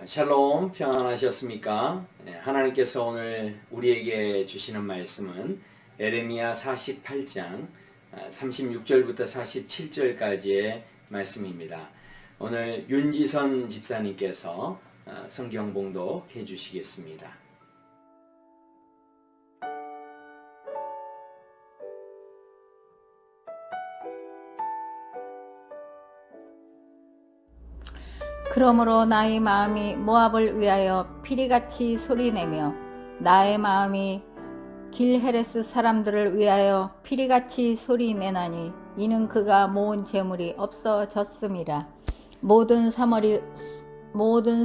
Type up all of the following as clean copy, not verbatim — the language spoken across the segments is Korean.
샬롬, 평안하셨습니까? 하나님께서 오늘 우리에게 주시는 말씀은 에레미야 48장 36절부터 47절까지의 말씀입니다. 오늘 윤지선 집사님께서 성경 봉독해 주시겠습니다. 그러므로 나의 마음이 모압을 위하여 피리같이 소리내며 나의 마음이 길헤레스 사람들을 위하여 피리같이 소리내나니 이는 그가 모은 재물이 없어졌음이라. 모든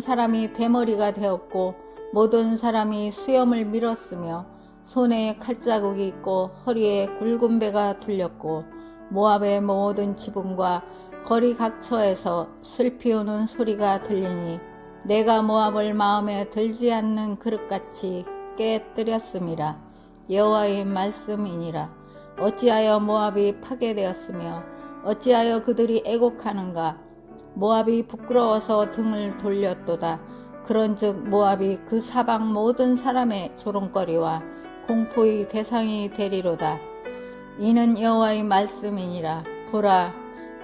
사람이 대머리가 되었고 모든 사람이 수염을 밀었으며 손에 칼자국이 있고 허리에 굵은 배가 둘렸고 모압의 모든 지붕과 거리 각처에서 슬피 우는 소리가 들리니 내가 모압을 마음에 들지 않는 그릇같이 깨뜨렸음이라. 여호와의 말씀이니라. 어찌하여 모압이 파괴되었으며 어찌하여 그들이 애곡하는가. 모압이 부끄러워서 등을 돌렸도다. 그런즉 모압이 그 사방 모든 사람의 조롱거리와 공포의 대상이 되리로다. 이는 여호와의 말씀이니라. 보라,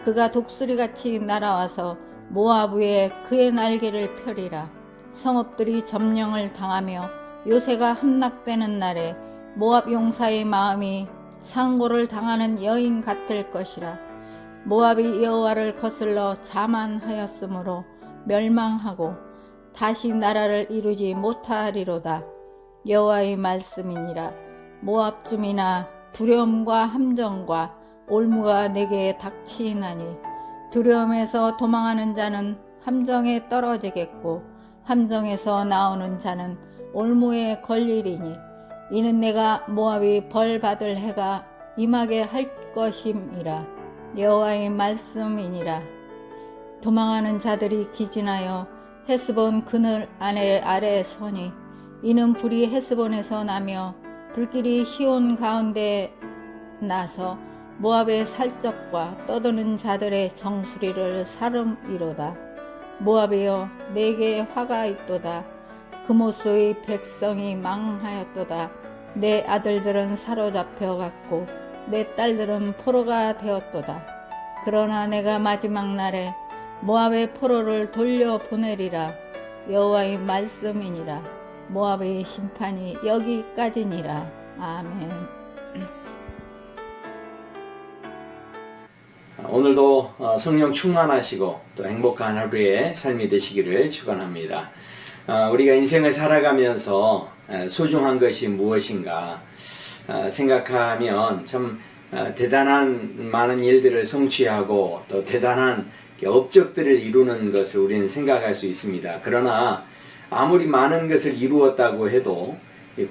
그가 독수리같이 날아와서 모압 위에 그의 날개를 펴리라. 성읍들이 점령을 당하며 요새가 함락되는 날에 모압 용사의 마음이 상고를 당하는 여인 같을 것이라. 모압이 여호와를 거슬러 자만하였으므로 멸망하고 다시 나라를 이루지 못하리로다. 여호와의 말씀이니라. 모압 쯤이나 두려움과 함정과 올무가 내게 닥치나니 두려움에서 도망하는 자는 함정에 떨어지겠고 함정에서 나오는 자는 올무에 걸리리니 이는 내가 모압이 벌받을 해가 임하게 할 것임이라. 여호와의 말씀이니라. 도망하는 자들이 기진하여 헤스본 그늘 아래에 서니 이는 불이 헤스본에서 나며 불길이 시온 가운데 나서 모압의 살적과 떠도는 자들의 정수리를 사름이로다. 모압이여, 내게 화가 있도다. 그모스의 백성이 망하였도다. 내 아들들은 사로잡혀 갔고 내 딸들은 포로가 되었도다. 그러나 내가 마지막 날에 모압의 포로를 돌려보내리라. 여호와의 말씀이니라. 모압의 심판이 여기까지니라. 아멘. 오늘도 성령 충만하시고 또 행복한 하루의 삶이 되시기를 축원합니다. 우리가 인생을 살아가면서 소중한 것이 무엇인가 생각하면 참 대단한 많은 일들을 성취하고 또 대단한 업적들을 이루는 것을 우리는 생각할 수 있습니다. 그러나 아무리 많은 것을 이루었다고 해도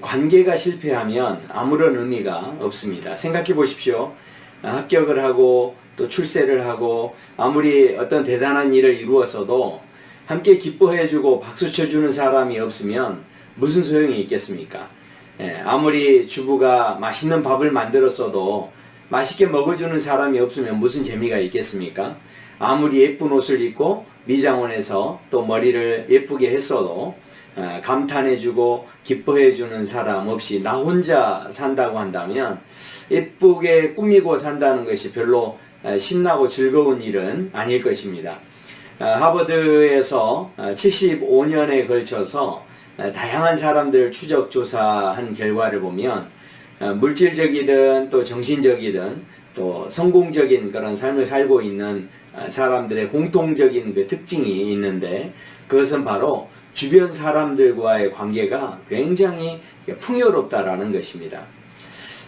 관계가 실패하면 아무런 의미가 없습니다. 생각해 보십시오. 합격을 하고 또 출세를 하고 아무리 어떤 대단한 일을 이루었어도 함께 기뻐해주고 박수 쳐주는 사람이 없으면 무슨 소용이 있겠습니까? 아무리 주부가 맛있는 밥을 만들었어도 맛있게 먹어주는 사람이 없으면 무슨 재미가 있겠습니까? 아무리 예쁜 옷을 입고 미장원에서 또 머리를 예쁘게 했어도 감탄해주고 기뻐해주는 사람 없이 나 혼자 산다고 한다면 예쁘게 꾸미고 산다는 것이 별로 신나고 즐거운 일은 아닐 것입니다. 하버드에서 75년에 걸쳐서 다양한 사람들을 추적 조사한 결과를 보면 물질적이든 또 정신적이든 또 성공적인 그런 삶을 살고 있는 사람들의 공통적인 그 특징이 있는데 그것은 바로 주변 사람들과의 관계가 굉장히 풍요롭다라는 것입니다.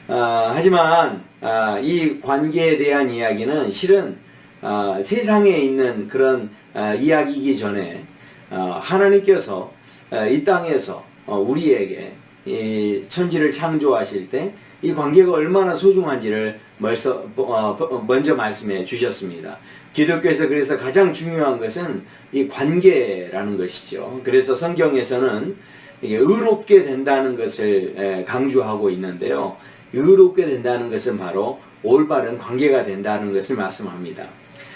하지만 이 관계에 대한 이야기는 실은 세상에 있는 그런 이야기이기 전에 하나님께서 이 땅에서 우리에게 이 천지를 창조하실 때 이 관계가 얼마나 소중한지를 먼저 말씀해 주셨습니다. 기독교에서 그래서 가장 중요한 것은 이 관계라는 것이죠. 그래서 성경에서는 이게 의롭게 된다는 것을 강조하고 있는데요. 의롭게 된다는 것은 바로 올바른 관계가 된다는 것을 말씀합니다.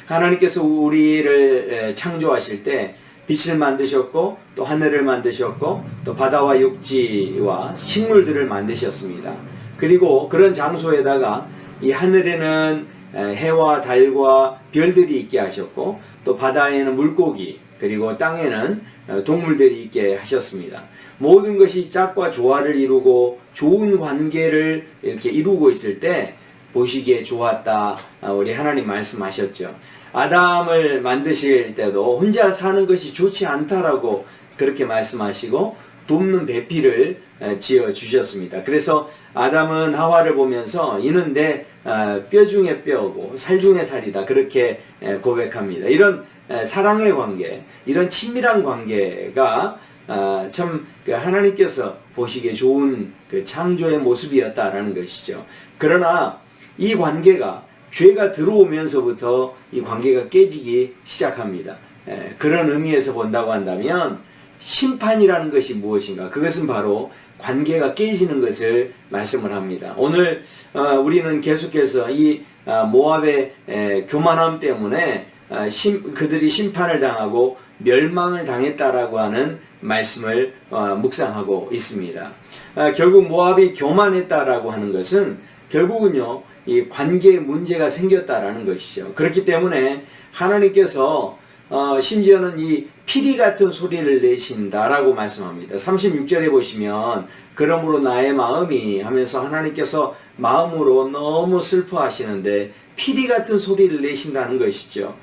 하나님께서 우리를 창조하실 때 빛을 만드셨고 또 하늘을 만드셨고 또 바다와 육지와 식물들을 만드셨습니다. 그리고 그런 장소에다가 이 하늘에는 해와 달과 별들이 있게 하셨고 또 바다에는 물고기 그리고 땅에는 동물들이 있게 하셨습니다. 모든 것이 짝과 조화를 이루고 좋은 관계를 이렇게 이루고 있을 때 보시기에 좋았다. 우리 하나님 말씀하셨죠. 아담을 만드실 때도 혼자 사는 것이 좋지 않다라고 그렇게 말씀하시고 돕는 배필을 지어 주셨습니다. 그래서 아담은 하와를 보면서 이는 내 뼈 중에 뼈고 살 중에 살이다 그렇게 고백합니다. 이런 사랑의 관계, 이런 친밀한 관계가 참 하나님께서 보시기에 좋은 그 창조의 모습이었다라는 것이죠. 그러나 이 관계가 죄가 들어오면서부터 이 관계가 깨지기 시작합니다. 그런 의미에서 본다고 한다면 심판이라는 것이 무엇인가? 그것은 바로 관계가 깨지는 것을 말씀을 합니다. 오늘 우리는 계속해서 이 모압의 교만함 때문에 그들이 심판을 당하고 멸망을 당했다라고 하는 말씀을 묵상하고 있습니다. 결국 모압이 교만했다라고 하는 것은 결국은요 이 관계에 문제가 생겼다라는 것이죠. 그렇기 때문에 하나님께서 심지어는 이 피리 같은 소리를 내신다라고 말씀합니다. 36절에 보시면 그러므로 나의 마음이 하면서 하나님께서 마음으로 너무 슬퍼하시는데 피리 같은 소리를 내신다는 것이죠.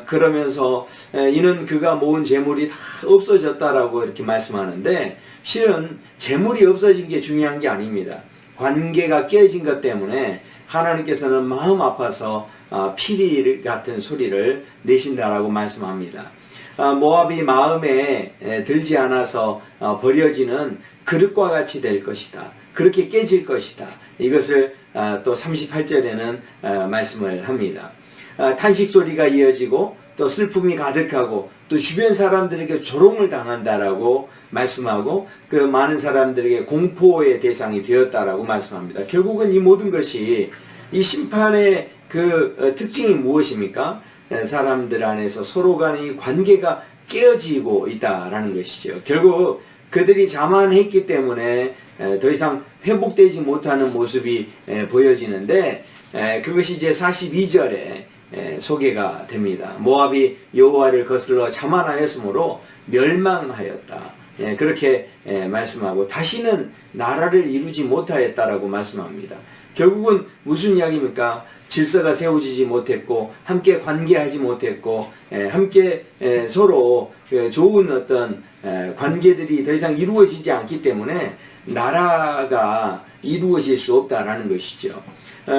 그러면서 이는 그가 모은 재물이 다 없어졌다라고 이렇게 말씀하는데 실은 재물이 없어진 게 중요한 게 아닙니다. 관계가 깨진 것 때문에 하나님께서는 마음 아파서 피리 같은 소리를 내신다라고 말씀합니다. 모압이 마음에 들지 않아서 버려지는 그릇과 같이 될 것이다. 그렇게 깨질 것이다. 이것을 또 38절에는 말씀을 합니다. 탄식 소리가 이어지고 또 슬픔이 가득하고 또 주변 사람들에게 조롱을 당한다라고 말씀하고 그 많은 사람들에게 공포의 대상이 되었다라고 말씀합니다. 결국은 이 모든 것이 이 심판의 그 특징이 무엇입니까? 사람들 안에서 서로 간의 관계가 깨어지고 있다라는 것이죠. 결국 그들이 자만했기 때문에 더 이상 회복되지 못하는 모습이 보여지는데 그것이 이제 42절에 소개가 됩니다. 모압이 여호와를 거슬러 자만하였으므로 멸망하였다. 그렇게 말씀하고 다시는 나라를 이루지 못하였다라고 말씀합니다. 결국은 무슨 이야기입니까? 질서가 세워지지 못했고 함께 관계하지 못했고 함께 서로 좋은 어떤 관계들이 더 이상 이루어지지 않기 때문에 나라가 이루어질 수 없다라는 것이죠.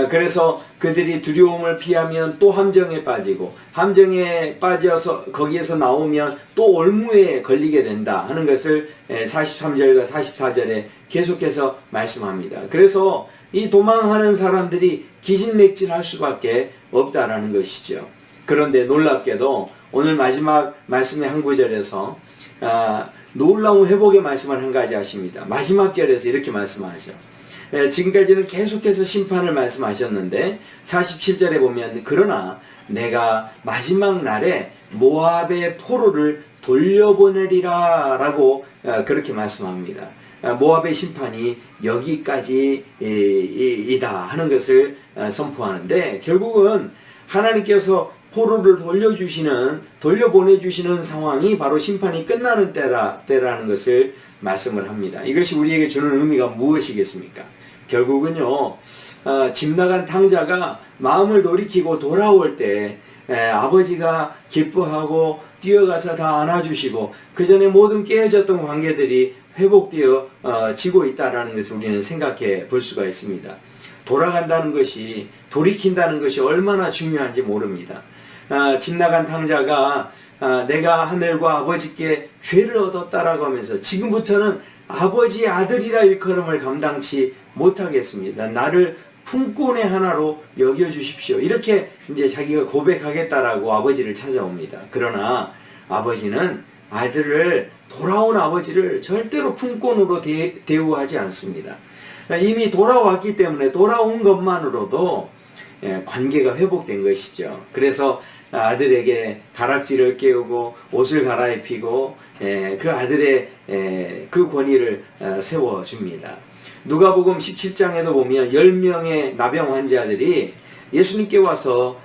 그래서 그들이 두려움을 피하면 또 함정에 빠지고 함정에 빠져서 거기에서 나오면 또 올무에 걸리게 된다 하는 것을 43절과 44절에 계속해서 말씀합니다. 그래서 이 도망하는 사람들이 기진맥진할 수밖에 없다라는 것이죠. 그런데 놀랍게도 오늘 마지막 말씀의 한 구절에서 놀라운 회복의 말씀을 한 가지 하십니다. 마지막 절에서 이렇게 말씀하죠. 지금까지는 계속해서 심판을 말씀하셨는데 47절에 보면 그러나 내가 마지막 날에 모압의 포로를 돌려보내리라 라고 그렇게 말씀합니다. 모압의 심판이 여기까지이다 하는 것을 선포하는데 결국은 하나님께서 포로를 돌려보내주시는 상황이 바로 심판이 끝나는 때라는 것을 말씀을 합니다. 이것이 우리에게 주는 의미가 무엇이겠습니까? 결국은요, 집 나간 탕자가 마음을 돌이키고 돌아올 때 아버지가 기뻐하고 뛰어가서 다 안아주시고 그 전에 모든 깨어졌던 관계들이 회복되어 지고 있다는 것을 우리는 생각해 볼 수가 있습니다. 돌아간다는 것이 돌이킨다는 것이 얼마나 중요한지 모릅니다. 집 나간 탕자가 내가 하늘과 아버지께 죄를 얻었다라고 하면서 지금부터는 아버지의 아들이라 일컬음을 감당치 못하겠습니다. 나를 품꾼의 하나로 여겨주십시오. 이렇게 이제 자기가 고백하겠다라고 아버지를 찾아옵니다. 그러나 아버지는 아들을 돌아온 아버지를 절대로 품꾼으로 대우하지 않습니다. 이미 돌아왔기 때문에 돌아온 것만으로도 관계가 회복된 것이죠. 그래서 아들에게 가락지를 깨우고 옷을 갈아입히고 그 아들의 그 권위를 세워줍니다. 누가복음 17장에도 보면 10명의 나병 환자들이 예수님께 와서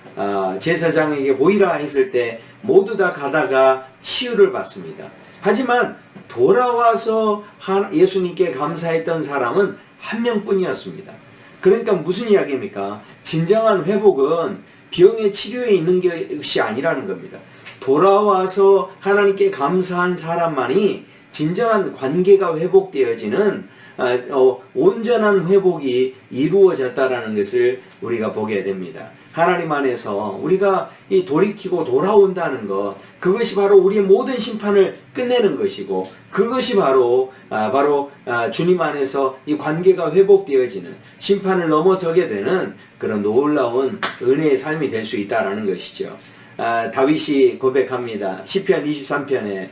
제사장에게 보이라 했을 때 모두 다 가다가 치유를 받습니다. 하지만 돌아와서 예수님께 감사했던 사람은 한 명뿐이었습니다. 그러니까 무슨 이야기입니까? 진정한 회복은 병의 치료에 있는 것이 아니라는 겁니다. 돌아와서 하나님께 감사한 사람만이 진정한 관계가 회복되어지는 온전한 회복이 이루어졌다라는 것을 우리가 보게 됩니다. 하나님 안에서 우리가 이 돌이키고 돌아온다는 것, 그것이 바로 우리의 모든 심판을 끝내는 것이고, 그것이 바로 주님 안에서 이 관계가 회복되어지는, 심판을 넘어서게 되는 그런 놀라운 은혜의 삶이 될 수 있다라는 것이죠. 다윗이 고백합니다. 시편 23편에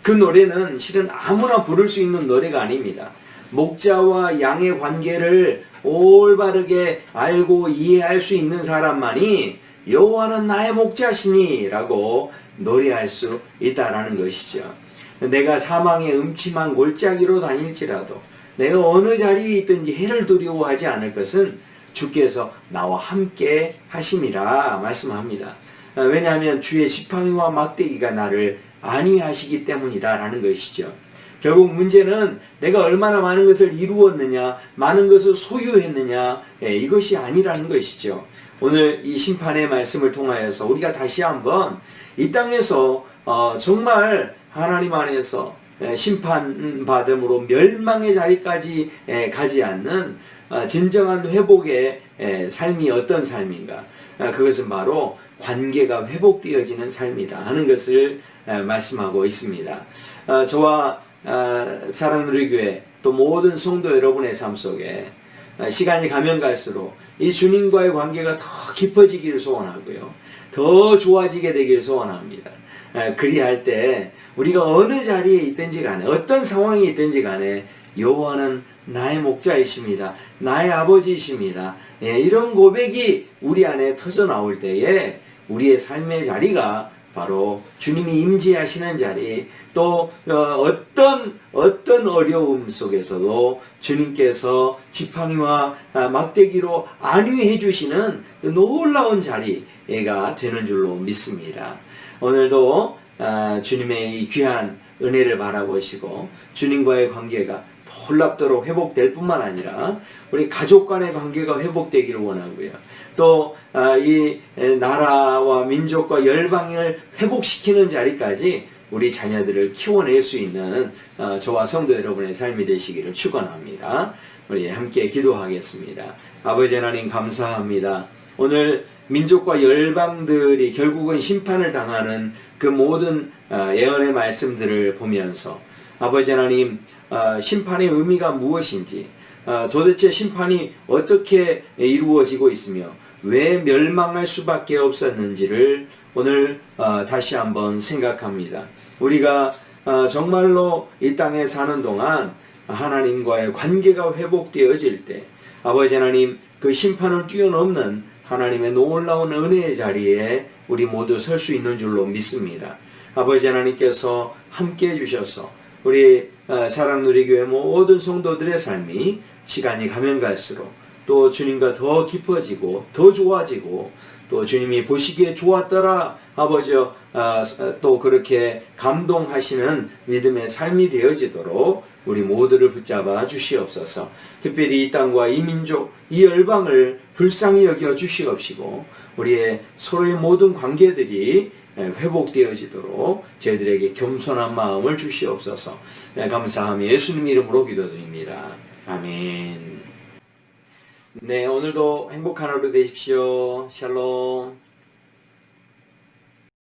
그 노래는 실은 아무나 부를 수 있는 노래가 아닙니다. 목자와 양의 관계를 올바르게 알고 이해할 수 있는 사람만이 여호와는 나의 목자시니 라고 노래할 수 있다라는 것이죠. 내가 사망의 음침한 골짜기로 다닐지라도 내가 어느 자리에 있든지 해를 두려워하지 않을 것은 주께서 나와 함께 하심이라 말씀합니다. 왜냐하면 주의 지팡이와 막대기가 나를 안위하시기 때문이다 라는 것이죠. 결국 문제는 내가 얼마나 많은 것을 이루었느냐, 많은 것을 소유했느냐, 이것이 아니라는 것이죠. 오늘 이 심판의 말씀을 통하여서 우리가 다시 한번 이 땅에서 정말 하나님 안에서 심판받음으로 멸망의 자리까지 가지 않는 진정한 회복의 삶이 어떤 삶인가? 그것은 바로 관계가 회복되어지는 삶이다 하는 것을 말씀하고 있습니다. 저와 사랑누리교회 또 모든 성도 여러분의 삶 속에 시간이 가면 갈수록 이 주님과의 관계가 더 깊어지기를 소원하고요. 더 좋아지게 되기를 소원합니다. 그리할 때 우리가 어느 자리에 있든지 간에 어떤 상황이 있든지 간에 여호와는 나의 목자이십니다. 나의 아버지이십니다. 이런 고백이 우리 안에 터져 나올 때에 우리의 삶의 자리가 바로 주님이 임재하시는 자리, 또 어떤 어려움 속에서도 주님께서 지팡이와 막대기로 안위해 주시는 놀라운 자리가 되는 줄로 믿습니다. 오늘도 주님의 이 귀한 은혜를 바라보시고 주님과의 관계가 놀랍도록 회복될 뿐만 아니라 우리 가족 간의 관계가 회복되기를 원하고요. 또 이 나라와 민족과 열방을 회복시키는 자리까지 우리 자녀들을 키워낼 수 있는 저와 성도 여러분의 삶이 되시기를 축원합니다. 우리 함께 기도하겠습니다. 아버지 하나님 감사합니다. 오늘 민족과 열방들이 결국은 심판을 당하는 그 모든 예언의 말씀들을 보면서 아버지 하나님 심판의 의미가 무엇인지, 도대체 심판이 어떻게 이루어지고 있으며 왜 멸망할 수밖에 없었는지를 오늘 다시 한번 생각합니다. 우리가 정말로 이 땅에 사는 동안 하나님과의 관계가 회복되어질 때 아버지 하나님 그 심판을 뛰어넘는 하나님의 놀라운 은혜의 자리에 우리 모두 설 수 있는 줄로 믿습니다. 아버지 하나님께서 함께 해주셔서 우리 사랑누리교회 모든 성도들의 삶이 시간이 가면 갈수록 또 주님과 더 깊어지고 더 좋아지고 또 주님이 보시기에 좋았더라 아버지여 또 그렇게 감동하시는 믿음의 삶이 되어지도록 우리 모두를 붙잡아 주시옵소서. 특별히 이 땅과 이 민족 이 열방을 불쌍히 여겨 주시옵시고 우리의 서로의 모든 관계들이 회복되어지도록 저희들에게 겸손한 마음을 주시옵소서. 감사하며 예수님 이름으로 기도드립니다. 아멘. 네, 오늘도 행복한 하루 되십시오. 샬롬.